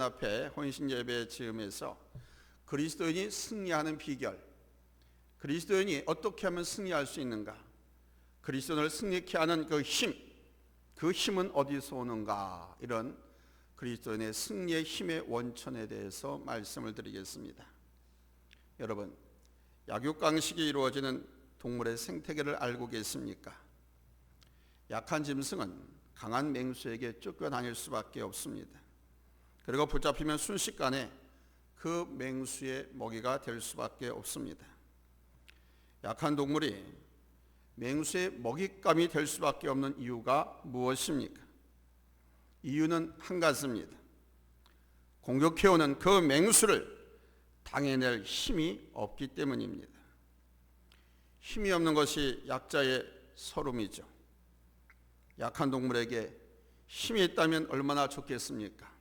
연합회 혼신예배 지음에서 그리스도인이 승리하는 비결, 그리스도인이 어떻게 하면 승리할 수 있는가, 그리스도인을 승리케 하는 그 힘은 어디서 오는가, 이런 그리스도인의 승리의 힘의 원천에 대해서 말씀을 드리겠습니다. 여러분, 약육강식이 이루어지는 동물의 생태계를 알고 계십니까? 약한 짐승은 강한 맹수에게 쫓겨다닐 수밖에 없습니다. 그리고 붙잡히면 순식간에 그 맹수의 먹이가 될 수밖에 없습니다. 약한 동물이 맹수의 먹잇감이 될 수밖에 없는 이유가 무엇입니까? 이유는 한 가지입니다. 공격해오는 그 맹수를 당해낼 힘이 없기 때문입니다. 힘이 없는 것이 약자의 서름이죠. 약한 동물에게 힘이 있다면 얼마나 좋겠습니까?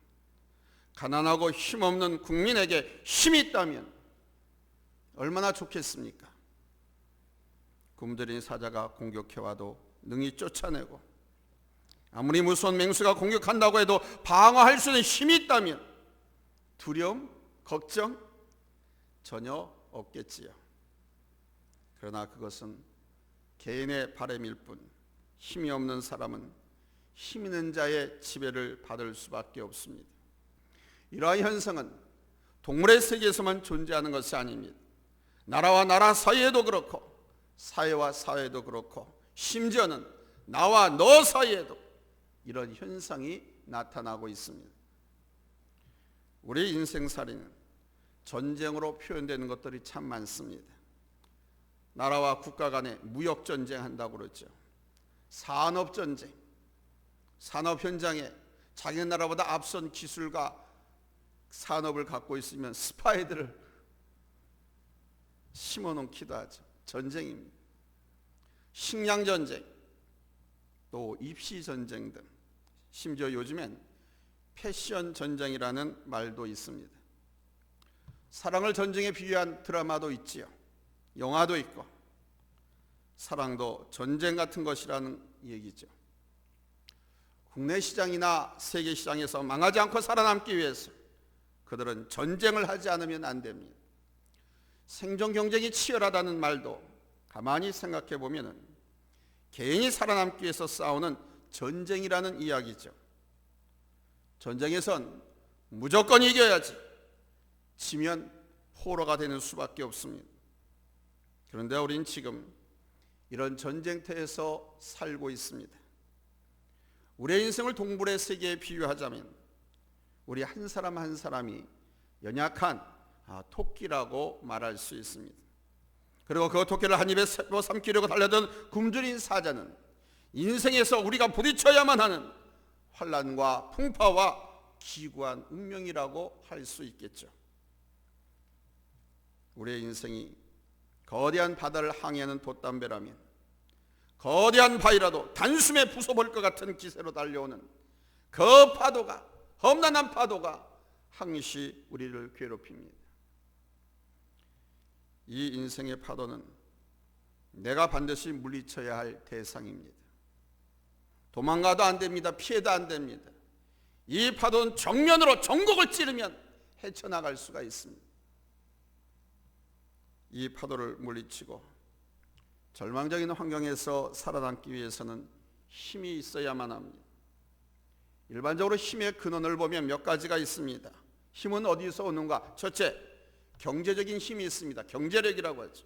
가난하고 힘없는 국민에게 힘이 있다면 얼마나 좋겠습니까? 굶주린 사자가 공격해와도 능히 쫓아내고, 아무리 무서운 맹수가 공격한다고 해도 방어할 수 있는 힘이 있다면 두려움, 걱정 전혀 없겠지요. 그러나 그것은 개인의 바람일 뿐, 힘이 없는 사람은 힘 있는 자의 지배를 받을 수밖에 없습니다. 이러한 현상은 동물의 세계에서만 존재하는 것이 아닙니다. 나라와 나라 사이에도 그렇고, 사회와 사회도 그렇고, 심지어는 나와 너 사이에도 이런 현상이 나타나고 있습니다. 우리 인생살이는 전쟁으로 표현되는 것들이 참 많습니다. 나라와 국가 간에 무역전쟁 한다고 그러죠. 산업전쟁, 산업 현장에 자기 나라보다 앞선 기술과 산업을 갖고 있으면 스파이들을 심어놓기도 하죠. 전쟁입니다. 식량전쟁, 또 입시전쟁 등, 심지어 요즘엔 패션 전쟁이라는 말도 있습니다. 사랑을 전쟁에 비유한 드라마도 있지요. 영화도 있고, 사랑도 전쟁 같은 것이라는 얘기죠. 국내 시장이나 세계 시장에서 망하지 않고 살아남기 위해서 그들은 전쟁을 하지 않으면 안 됩니다. 생존 경쟁이 치열하다는 말도 가만히 생각해 보면 개인이 살아남기 위해서 싸우는 전쟁이라는 이야기죠. 전쟁에선 무조건 이겨야지, 지면 포로가 되는 수밖에 없습니다. 그런데 우린 지금 이런 전쟁터에서 살고 있습니다. 우리의 인생을 동물의 세계에 비유하자면 우리 한 사람 한 사람이 연약한 토끼라고 말할 수 있습니다. 그리고 그 토끼를 한 입에 삼키려고 달려든 굶주린 사자는 인생에서 우리가 부딪혀야만 하는 환난과 풍파와 기구한 운명이라고 할 수 있겠죠. 우리의 인생이 거대한 바다를 항해하는 돛담배라면 거대한 바위라도 단숨에 부숴볼 것 같은 기세로 달려오는 그 파도가, 험난한 파도가 항시 우리를 괴롭힙니다. 이 인생의 파도는 내가 반드시 물리쳐야 할 대상입니다. 도망가도 안 됩니다. 피해도 안 됩니다. 이 파도는 정면으로 전곡을 찌르면 헤쳐나갈 수가 있습니다. 이 파도를 물리치고 절망적인 환경에서 살아남기 위해서는 힘이 있어야만 합니다. 일반적으로 힘의 근원을 보면 몇 가지가 있습니다. 힘은 어디서 오는가? 첫째, 경제적인 힘이 있습니다. 경제력이라고 하죠.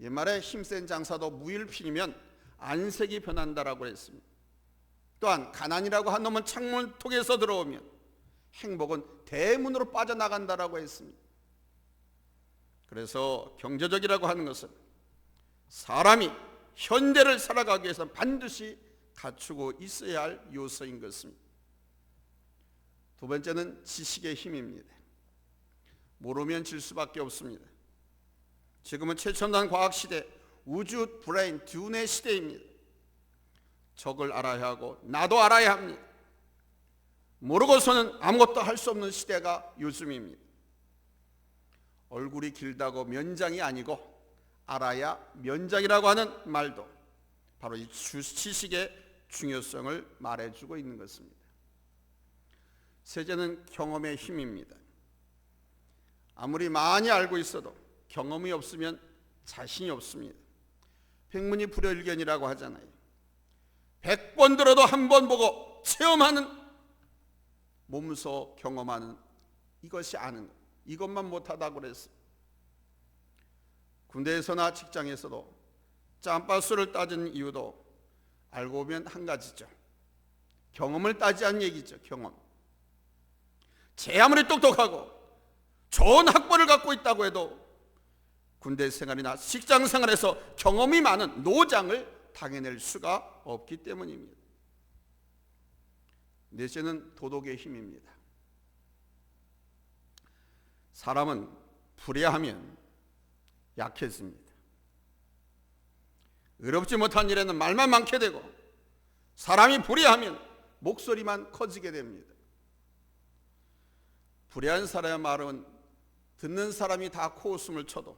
옛말에 힘센 장사도 무일필이면 안색이 변한다라고 했습니다. 또한 가난이라고 한 놈은 창문 통해서 들어오면 행복은 대문으로 빠져나간다라고 했습니다. 그래서 경제적이라고 하는 것은 사람이 현대를 살아가기 위해서 반드시 갖추고 있어야 할 요소인 것입니다. 두 번째는 지식의 힘입니다. 모르면 질 수밖에 없습니다. 지금은 최첨단 과학시대, 우주 브레인 듀네 시대입니다. 적을 알아야 하고 나도 알아야 합니다. 모르고서는 아무것도 할 수 없는 시대가 요즘입니다. 얼굴이 길다고 면장이 아니고 알아야 면장이라고 하는 말도 바로 이 지식의 중요성을 말해주고 있는 것입니다. 셋째는 경험의 힘입니다. 아무리 많이 알고 있어도 경험이 없으면 자신이 없습니다. 백문이 불여일견이라고 하잖아요. 100번 들어도 한 번 보고 체험하는, 몸소 경험하는, 이것이 아는 것, 이것만 못하다고 그랬어요. 군대에서나 직장에서도 짬바수를 따지는 이유도 알고 보면 한 가지죠. 경험을 따지자는 얘기죠. 경험. 제 아무리 똑똑하고 좋은 학벌을 갖고 있다고 해도 군대 생활이나 직장 생활에서 경험이 많은 노장을 당해낼 수가 없기 때문입니다. 넷째는 도덕의 힘입니다. 사람은 불의하면 약해집니다. 의롭지 못한 일에는 말만 많게 되고, 사람이 불의하면 목소리만 커지게 됩니다. 불의한 사람의 말은 듣는 사람이 다 코웃음을 쳐도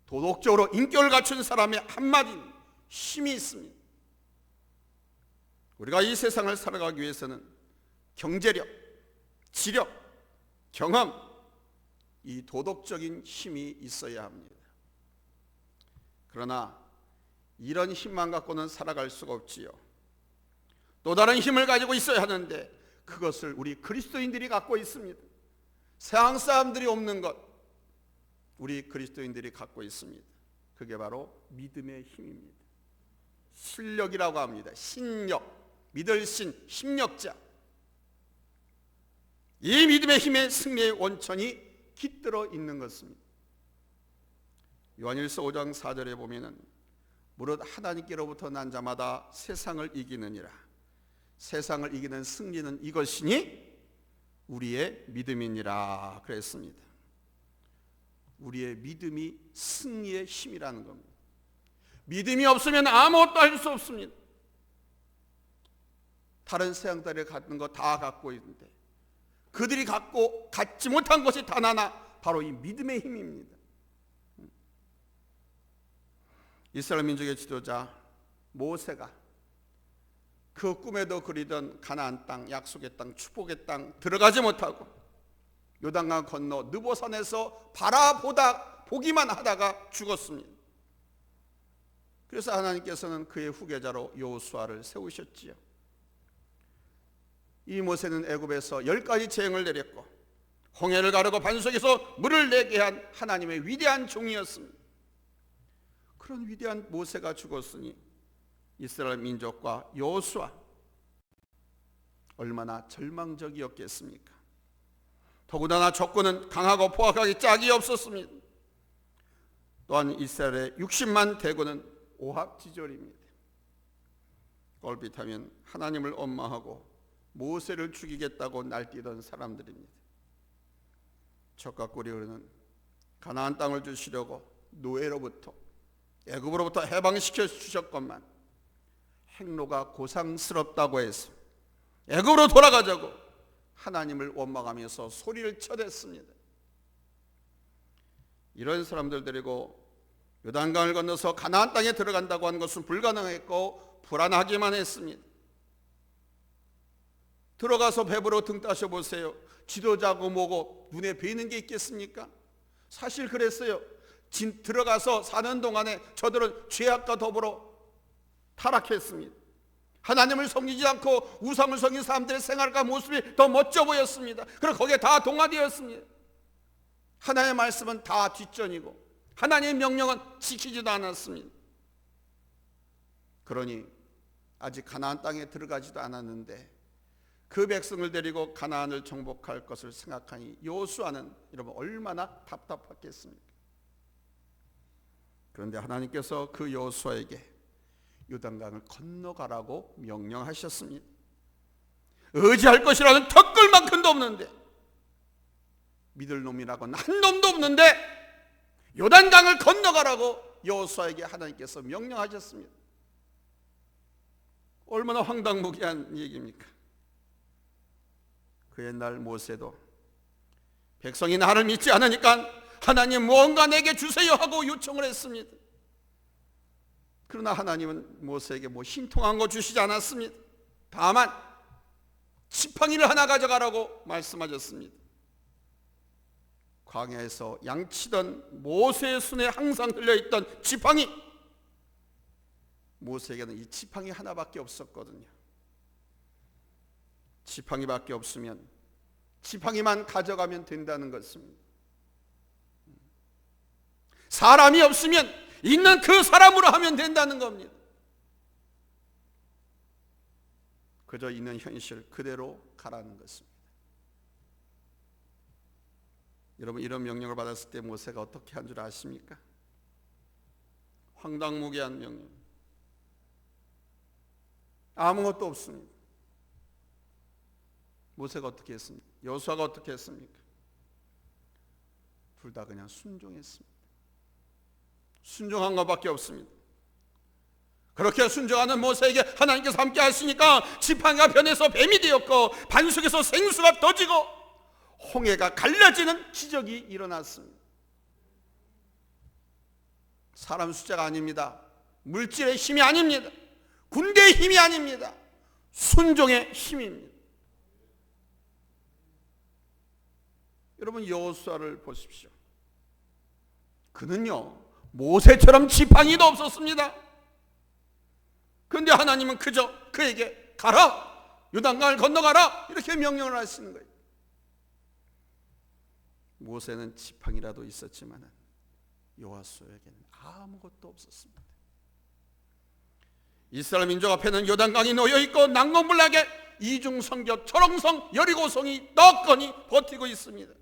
도덕적으로 인격을 갖춘 사람의 한마디는 힘이 있습니다. 우리가 이 세상을 살아가기 위해서는 경제력, 지력, 경험, 이 도덕적인 힘이 있어야 합니다. 그러나 이런 힘만 갖고는 살아갈 수가 없지요. 또 다른 힘을 가지고 있어야 하는데 그것을 우리 그리스도인들이 갖고 있습니다. 세상 사람들이 없는 것, 우리 그리스도인들이 갖고 있습니다. 그게 바로 믿음의 힘입니다. 실력이라고 합니다. 신력, 믿을 신, 힘력자. 이 믿음의 힘의 승리의 원천이 깃들어 있는 것입니다. 요한일서 5장 4절에 보면은 무릇 하나님께로부터 난 자마다 세상을 이기느니라. 세상을 이기는 승리는 이것이니 우리의 믿음이니라 그랬습니다. 우리의 믿음이 승리의 힘이라는 겁니다. 믿음이 없으면 아무것도 할 수 없습니다. 다른 세상들이 갖는 거 다 갖고 있는데 그들이 갖지 못한 것이 단 하나, 바로 이 믿음의 힘입니다. 이스라엘 민족의 지도자 모세가 그 꿈에도 그리던 가나안 땅, 약속의 땅, 축복의 땅 들어가지 못하고 요단강 건너 느보산에서 보기만 하다가 죽었습니다. 그래서 하나님께서는 그의 후계자로 여호수아를 세우셨지요. 이 모세는 애굽에서 10가지 재앙을 내렸고 홍해를 가르고 반석에서 물을 내게 한 하나님의 위대한 종이었습니다. 그런 위대한 모세가 죽었으니 이스라엘 민족과 여호수아 얼마나 절망적이었겠습니까? 더군다나 적군은 강하고 포악하기 짝이 없었습니다. 또한 이스라엘의 60만 대군은 오합지졸입니다. 꼴빛하면 하나님을 원망하고 모세를 죽이겠다고 날뛰던 사람들입니다. 젖과 꿀이 흐르는 가나안 땅을 주시려고 노예로부터, 애굽으로부터 해방시켜 주셨건만 행로가 고상스럽다고 해서 애굽으로 돌아가자고 하나님을 원망하면서 소리를 쳐댔습니다. 이런 사람들 데리고 요단강을 건너서 가나안 땅에 들어간다고 하는 것은 불가능했고 불안하기만 했습니다. 들어가서 배부러 등 따셔 보세요. 지도자고 뭐고 눈에 보이는 게 있겠습니까? 사실 그랬어요. 들어가서 사는 동안에 저들은 죄악과 더불어 타락했습니다. 하나님을 섬기지 않고 우상을 섬긴 사람들의 생활과 모습이 더 멋져 보였습니다. 그리고 거기에 다 동화되었습니다. 하나님의 말씀은 다 뒷전이고 하나님의 명령은 지키지도 않았습니다. 그러니 아직 가나안 땅에 들어가지도 않았는데 그 백성을 데리고 가나안을 정복할 것을 생각하니 여호수아는 여러분 얼마나 답답했겠습니까? 그런데 하나님께서 그 여호수아에게 요단강을 건너가라고 명령하셨습니다. 의지할 것이라는 턱걸만큼도 없는데, 믿을 놈이라고는 한 놈도 없는데 요단강을 건너가라고 여호수아에게 하나님께서 명령하셨습니다. 얼마나 황당무계한 얘기입니까? 그 옛날 모세도 백성이 나를 믿지 않으니까 하나님 무언가 내게 주세요 하고 요청을 했습니다. 그러나 하나님은 모세에게 신통한 거 주시지 않았습니다. 다만 지팡이를 하나 가져가라고 말씀하셨습니다. 광야에서 양치던 모세의 손에 항상 들려있던 지팡이, 모세에게는 이 지팡이 하나밖에 없었거든요. 지팡이밖에 없으면 지팡이만 가져가면 된다는 것입니다. 사람이 없으면 있는 그 사람으로 하면 된다는 겁니다. 그저 있는 현실 그대로 가라는 것입니다. 여러분, 이런 명령을 받았을 때 모세가 어떻게 한 줄 아십니까? 황당무계한 명령. 아무것도 없습니다. 모세가 어떻게 했습니까? 여호수아가 어떻게 했습니까? 둘 다 그냥 순종했습니다. 순종한 것밖에 없습니다. 그렇게 순종하는 모세에게 하나님께서 함께 하시니까 지팡이가 변해서 뱀이 되었고 반석에서 생수가 터지고 홍해가 갈라지는 기적이 일어났습니다. 사람 숫자가 아닙니다. 물질의 힘이 아닙니다. 군대의 힘이 아닙니다. 순종의 힘입니다. 여러분, 여호수아를 보십시오. 그는요, 모세처럼 지팡이도 없었습니다. 그런데 하나님은 그저 그에게 가라, 요단강을 건너가라, 이렇게 명령을 하시는 거예요. 모세는 지팡이라도 있었지만 여호수아에게는 아무것도 없었습니다. 이스라엘 민족 앞에는 요단강이 놓여있고 난공불락에 이중성벽, 초롱성, 여리고성이 떡거니 버티고 있습니다.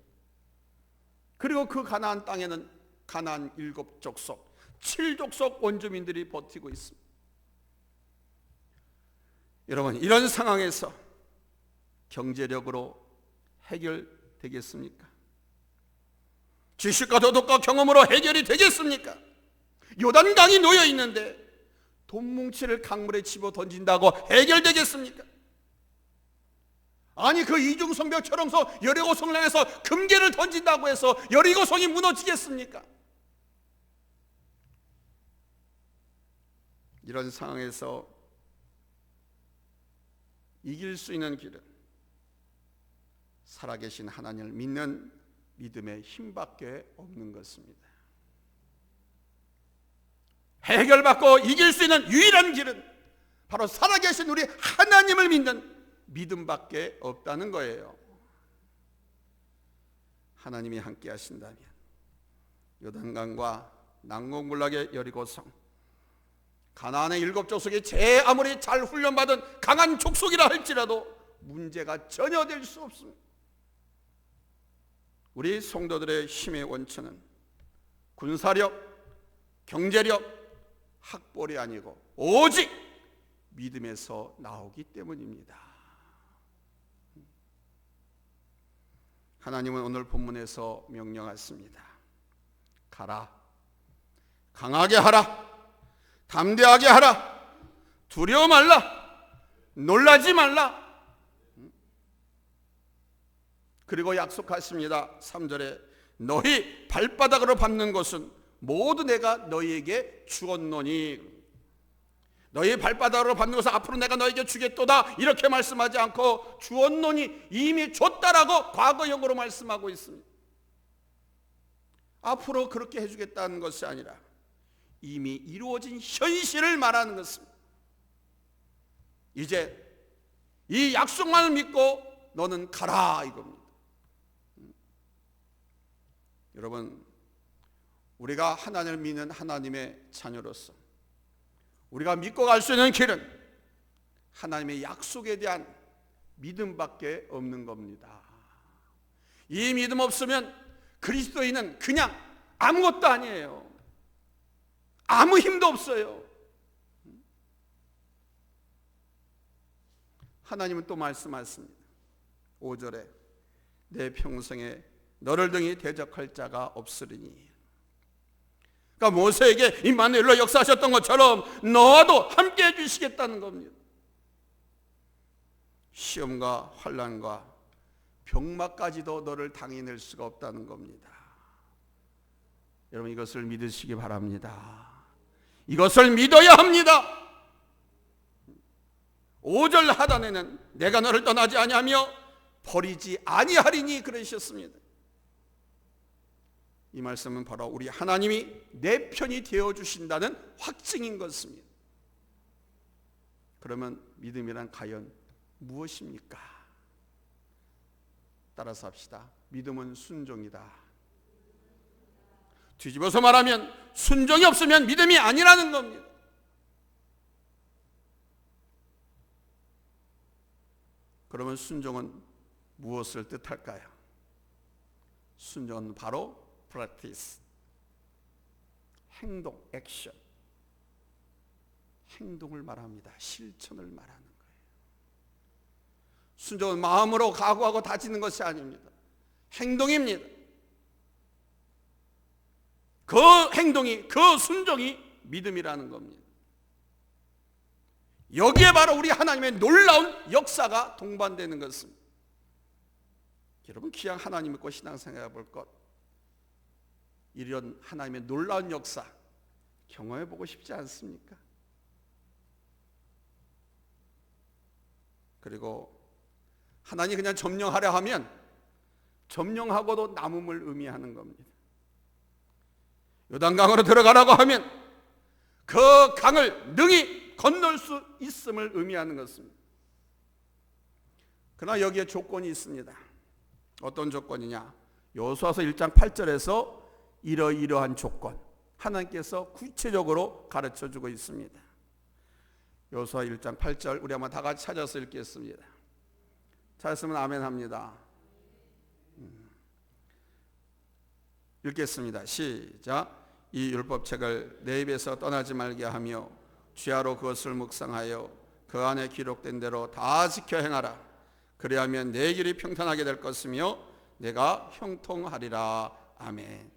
그리고 그 가나안 땅에는 가나안 7족속, 7족속 원주민들이 버티고 있습니다. 여러분, 이런 상황에서 경제력으로 해결되겠습니까? 지식과 도덕과 경험으로 해결이 되겠습니까? 요단강이 놓여 있는데 돈 뭉치를 강물에 집어 던진다고 해결되겠습니까? 아니, 그 이중성벽 초롱성 여리고성을 향해서 금괴를 던진다고 해서 여리고성이 무너지겠습니까? 이런 상황에서 이길 수 있는 길은 살아계신 하나님을 믿는 믿음의 힘밖에 없는 것입니다. 해결받고 이길 수 있는 유일한 길은 바로 살아계신 우리 하나님을 믿는 믿음밖에 없다는 거예요. 하나님이 함께 하신다면 요단강과 난공불락의 여리고성, 가나안의 7족속이 아무리 잘 훈련받은 강한 족속이라 할지라도 문제가 전혀 될 수 없습니다. 우리 성도들의 힘의 원천은 군사력, 경제력, 학벌이 아니고 오직 믿음에서 나오기 때문입니다. 하나님은 오늘 본문에서 명령하십니다. 가라, 강하게 하라, 담대하게 하라, 두려워 말라, 놀라지 말라. 그리고 약속하십니다. 3절에 너희 발바닥으로 밟는 것은 모두 내가 너희에게 주었노니. 너희 발바닥으로 밟는 것은 앞으로 내가 너희에게 주겠도다, 이렇게 말씀하지 않고 주었노니 이미 줬다라고 과거형으로 말씀하고 있습니다. 앞으로 그렇게 해주겠다는 것이 아니라 이미 이루어진 현실을 말하는 것입니다. 이제 이 약속만을 믿고 너는 가라, 이겁니다. 여러분, 우리가 하나님을 믿는 하나님의 자녀로서 우리가 믿고 갈 수 있는 길은 하나님의 약속에 대한 믿음밖에 없는 겁니다. 이 믿음 없으면 그리스도인은 그냥 아무것도 아니에요. 아무 힘도 없어요. 하나님은 또 말씀하십니다. 5절에 내 평생에 너를 등이 대적할 자가 없으리니. 그러니까 모세에게 임마누엘로 역사하셨던 것처럼 너와도 함께 해주시겠다는 겁니다. 시험과 환난과 병마까지도 너를 당해낼 수가 없다는 겁니다. 여러분, 이것을 믿으시기 바랍니다. 이것을 믿어야 합니다. 5절 하단에는 내가 너를 떠나지 아니하며 버리지 아니하리니 그러셨습니다. 이 말씀은 바로 우리 하나님이 내 편이 되어주신다는 확증인 것입니다. 그러면 믿음이란 과연 무엇입니까? 따라서 합시다. 믿음은 순종이다. 뒤집어서 말하면 순종이 없으면 믿음이 아니라는 겁니다. 그러면 순종은 무엇을 뜻할까요? 순종은 바로 practice, 행동, 액션. 행동을 말합니다. 실천을 말하는 거예요. 순종은 마음으로 각오하고 다지는 것이 아닙니다. 행동입니다. 그 행동이, 그 순종이 믿음이라는 겁니다. 여기에 바로 우리 하나님의 놀라운 역사가 동반되는 것입니다. 여러분, 귀한 하나님 믿고 신앙생활 해볼 것, 이런 하나님의 놀라운 역사 경험해 보고 싶지 않습니까? 그리고 하나님 그냥 점령하려 하면 점령하고도 남음을 의미하는 겁니다. 요단강으로 들어가라고 하면 그 강을 능히 건널 수 있음을 의미하는 것입니다. 그러나 여기에 조건이 있습니다. 어떤 조건이냐? 여호수아서 1장 8절에서 이러이러한 조건, 하나님께서 구체적으로 가르쳐주고 있습니다. 여호수아 1장 8절 우리 한번 다 같이 찾아서 읽겠습니다. 찾았으면 아멘 합니다. 읽겠습니다. 시작. 이 율법책을 내 입에서 떠나지 말게 하며 주야로 그것을 묵상하여 그 안에 기록된 대로 다 지켜 행하라. 그리하면 내 길이 평탄하게 될 것이며 내가 형통하리라. 아멘.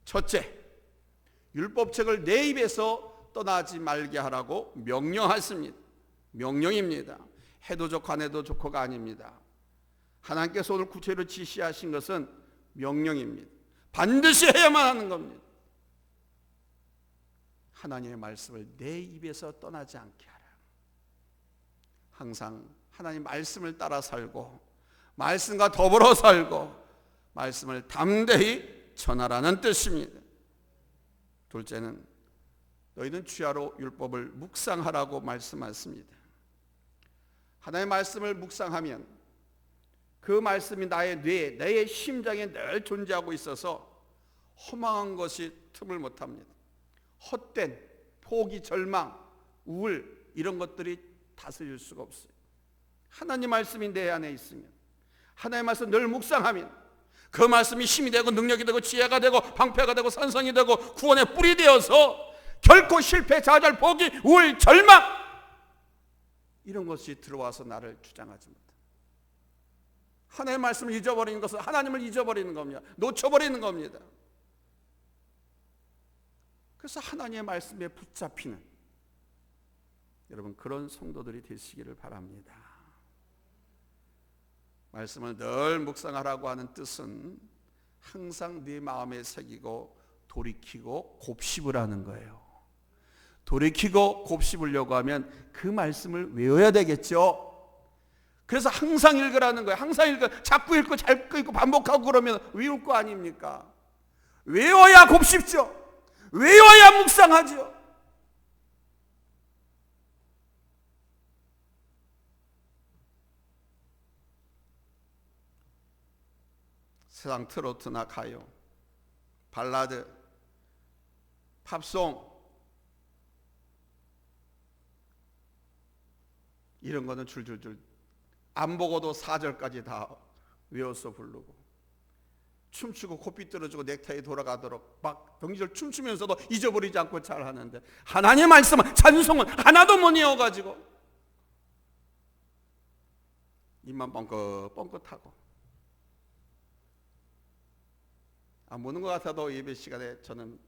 첫째, 율법책을 내 입에서 떠나지 말게 하라고 명령하십니다. 명령입니다. 해도 좋고 안 해도 좋고가 아닙니다. 하나님께서 오늘 구체로 지시하신 것은 명령입니다. 반드시 해야만 하는 겁니다. 하나님의 말씀을 내 입에서 떠나지 않게 하라. 항상 하나님 말씀을 따라 살고 말씀과 더불어 살고 말씀을 담대히 전하라는 뜻입니다. 둘째는 너희는 주야로 율법을 묵상하라고 말씀하십니다. 하나님의 말씀을 묵상하면 그 말씀이 나의 뇌, 내 심장에 늘 존재하고 있어서 허망한 것이 틈을 못합니다. 헛된 포기, 절망, 우울 이런 것들이 다스릴 수가 없어요. 하나님 말씀이 내 안에 있으면, 하나님의 말씀 늘 묵상하면 그 말씀이 힘이 되고 능력이 되고 지혜가 되고 방패가 되고 산성이 되고 구원의 뿔이 되어서 결코 실패, 좌절, 포기, 우울, 절망 이런 것이 들어와서 나를 주장하지 못합니다. 하나님의 말씀을 잊어버리는 것은 하나님을 잊어버리는 겁니다. 놓쳐버리는 겁니다. 그래서 하나님의 말씀에 붙잡히는 여러분 그런 성도들이 되시기를 바랍니다. 말씀을 늘 묵상하라고 하는 뜻은 항상 네 마음에 새기고 돌이키고 곱씹을 하는 거예요. 돌이키고 곱씹으려고 하면 그 말씀을 외워야 되겠죠. 그래서 항상 읽으라는 거예요. 항상 읽어. 자꾸 읽고 자꾸 읽고 반복하고 그러면 외울 거 아닙니까? 외워야 곱씹죠. 외워야 묵상하죠. 세상 트로트나 가요, 발라드, 팝송 이런 거는 줄줄줄 안 보고도 4절까지 다 외워서 부르고 춤추고 코 삐뚤어지고 넥타이 돌아가도록 막 병절 춤추면서도 잊어버리지 않고 잘 하는데 하나님의 말씀은 찬송은 하나도 못 외워가지고 입만 뻥긋뻥긋하고 안 보는 것 같아도 예배 시간에 저는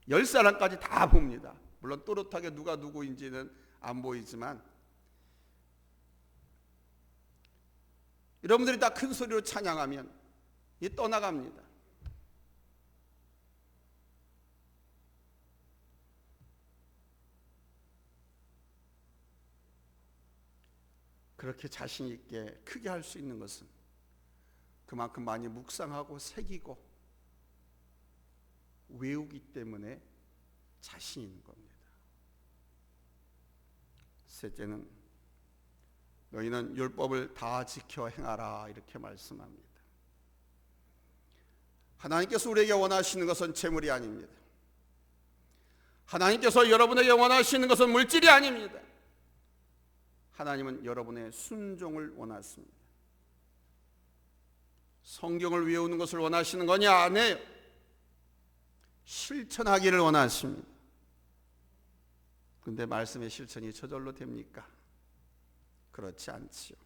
10사람까지 다 봅니다. 물론 또렷하게 누가 누구인지는 안 보이지만 여러분들이 다 큰 소리로 찬양하면 이 떠나갑니다. 그렇게 자신 있게 크게 할 수 있는 것은 그만큼 많이 묵상하고 새기고 외우기 때문에 자신 있는 겁니다. 셋째는 너희는 율법을 다 지켜 행하라 이렇게 말씀합니다. 하나님께서 우리에게 원하시는 것은 재물이 아닙니다. 하나님께서 여러분에게 원하시는 것은 물질이 아닙니다. 하나님은 여러분의 순종을 원하십니다. 성경을 외우는 것을 원하시는 거냐? 아니에요. 실천하기를 원하십니다. 그런데 말씀의 실천이 저절로 됩니까? 그렇지 않지요.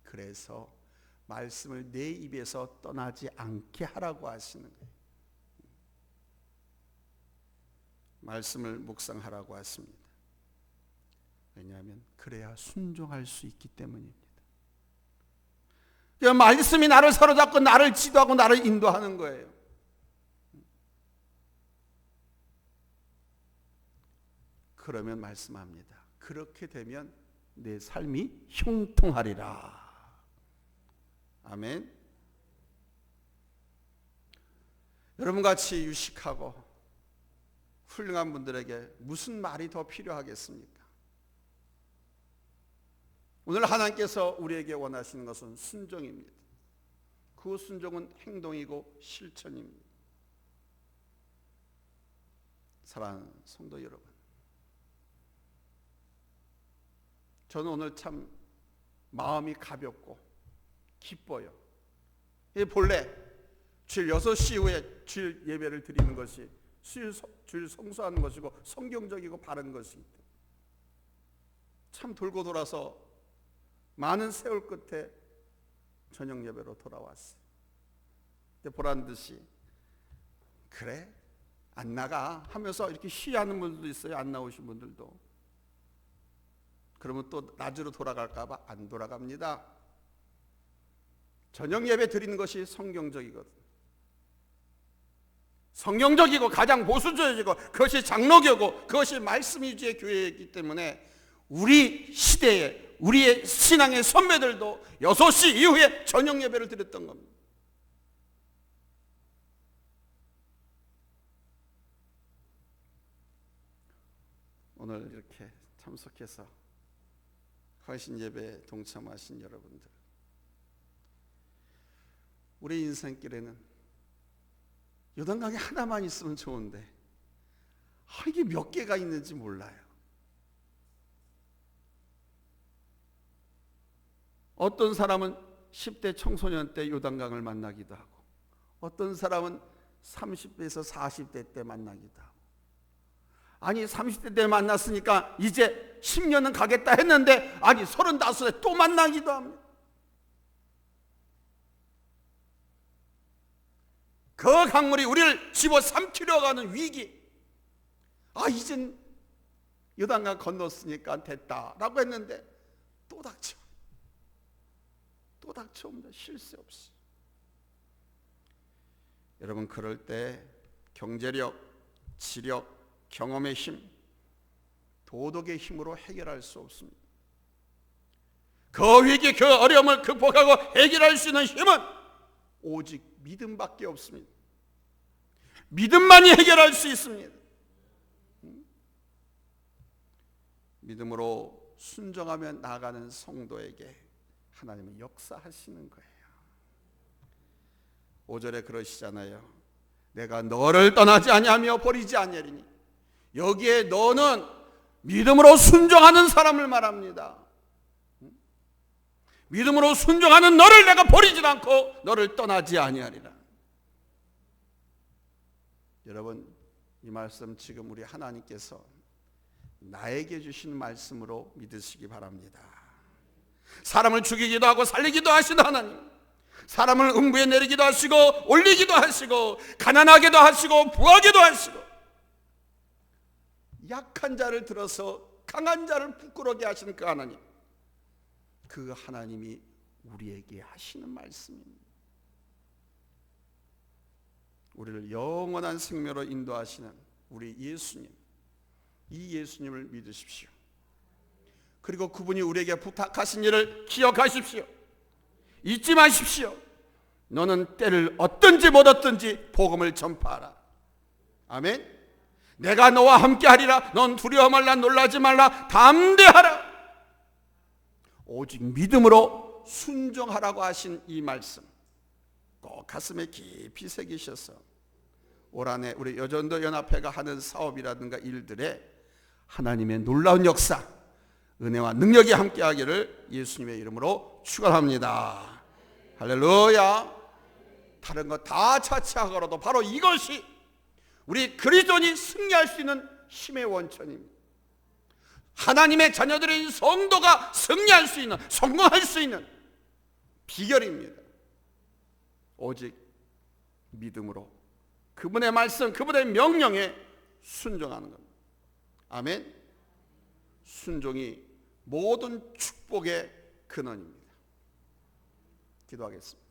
그래서 말씀을 내 입에서 떠나지 않게 하라고 하시는 거예요. 말씀을 묵상하라고 하십니다. 왜냐하면 그래야 순종할 수 있기 때문입니다. 그 말씀이 나를 사로잡고 나를 지도하고 나를 인도하는 거예요. 그러면 말씀합니다. 그렇게 되면 내 삶이 형통하리라. 아멘. 여러분같이 유식하고 훌륭한 분들에게 무슨 말이 더 필요하겠습니까? 오늘 하나님께서 우리에게 원하시는 것은 순종입니다. 그 순종은 행동이고 실천입니다. 사랑하는 성도 여러분, 저는 오늘 참 마음이 가볍고 기뻐요. 본래 주일 6시 이후에 주일 예배를 드리는 것이 주일 성수하는 것이고 성경적이고 바른 것이기 때문에 참 돌고 돌아서 많은 세월 끝에 저녁 예배로 돌아왔어요. 근데 보란 듯이 그래 안 나가 하면서 이렇게 시위하는 분들도 있어요. 안 나오신 분들도. 그러면 또 낮으로 돌아갈까 봐 안 돌아갑니다. 저녁 예배 드리는 것이 성경적이거든. 성경적이고 가장 보수적이고 그것이 장로교고 그것이 말씀 위주의 교회이기 때문에 우리 시대에 우리의 신앙의 선배들도 6시 이후에 저녁 예배를 드렸던 겁니다. 오늘 이렇게 참석해서 헌신 예배에 동참하신 여러분들, 우리 인생길에는 요단강이 하나만 있으면 좋은데 이게 몇 개가 있는지 몰라요. 어떤 사람은 10대 청소년 때 요단강을 만나기도 하고 어떤 사람은 30대에서 40대 때 만나기도 하고 아니 30대 때 만났으니까 이제 10년은 가겠다 했는데 아니 35에 또 만나기도 합니다. 그 강물이 우리를 집어삼키려고 하는 위기, 이젠 요단강 건넜으니까 됐다라고 했는데 또 닥쳐옵니다. 쉴 새 없이. 여러분, 그럴 때 경제력, 지력, 경험의 힘, 도덕의 힘으로 해결할 수 없습니다. 그 위기, 그 어려움을 극복하고 해결할 수 있는 힘은 오직 믿음밖에 없습니다. 믿음만이 해결할 수 있습니다. 믿음으로 순종하며 나아가는 성도에게 하나님은 역사하시는 거예요. 5절에 그러시잖아요. 내가 너를 떠나지 아니하며 버리지 아니하리니. 여기에 너는 믿음으로 순종하는 사람을 말합니다. 믿음으로 순종하는 너를 내가 버리지 않고 너를 떠나지 아니하리라. 여러분, 이 말씀 지금 우리 하나님께서 나에게 주신 말씀으로 믿으시기 바랍니다. 사람을 죽이기도 하고 살리기도 하시는 하나님, 사람을 음부에 내리기도 하시고 올리기도 하시고 가난하게도 하시고 부하게도 하시고 약한 자를 들어서 강한 자를 부끄러게 하시는 그 하나님, 그 하나님이 우리에게 하시는 말씀입니다. 우리를 영원한 생명으로 인도하시는 우리 예수님, 이 예수님을 믿으십시오. 그리고 그분이 우리에게 부탁하신 일을 기억하십시오. 잊지 마십시오. 너는 때를 얻든지 못 얻든지 복음을 전파하라. 아멘. 내가 너와 함께하리라. 넌 두려워 말라, 놀라지 말라, 담대하라. 오직 믿음으로 순종하라고 하신 이 말씀 꼭 가슴에 깊이 새기셔서 올 한해 우리 여전도 연합회가 하는 사업이라든가 일들에 하나님의 놀라운 역사, 은혜와 능력이 함께하기를 예수님의 이름으로 축원합니다. 할렐루야. 다른 거 다 차치하더라도 바로 이것이 우리 그리스도인이 승리할 수 있는 힘의 원천입니다. 하나님의 자녀들인 성도가 승리할 수 있는, 성공할 수 있는 비결입니다. 오직 믿음으로 그분의 말씀, 그분의 명령에 순종하는 겁니다. 아멘. 순종이 모든 축복의 근원입니다. 기도하겠습니다.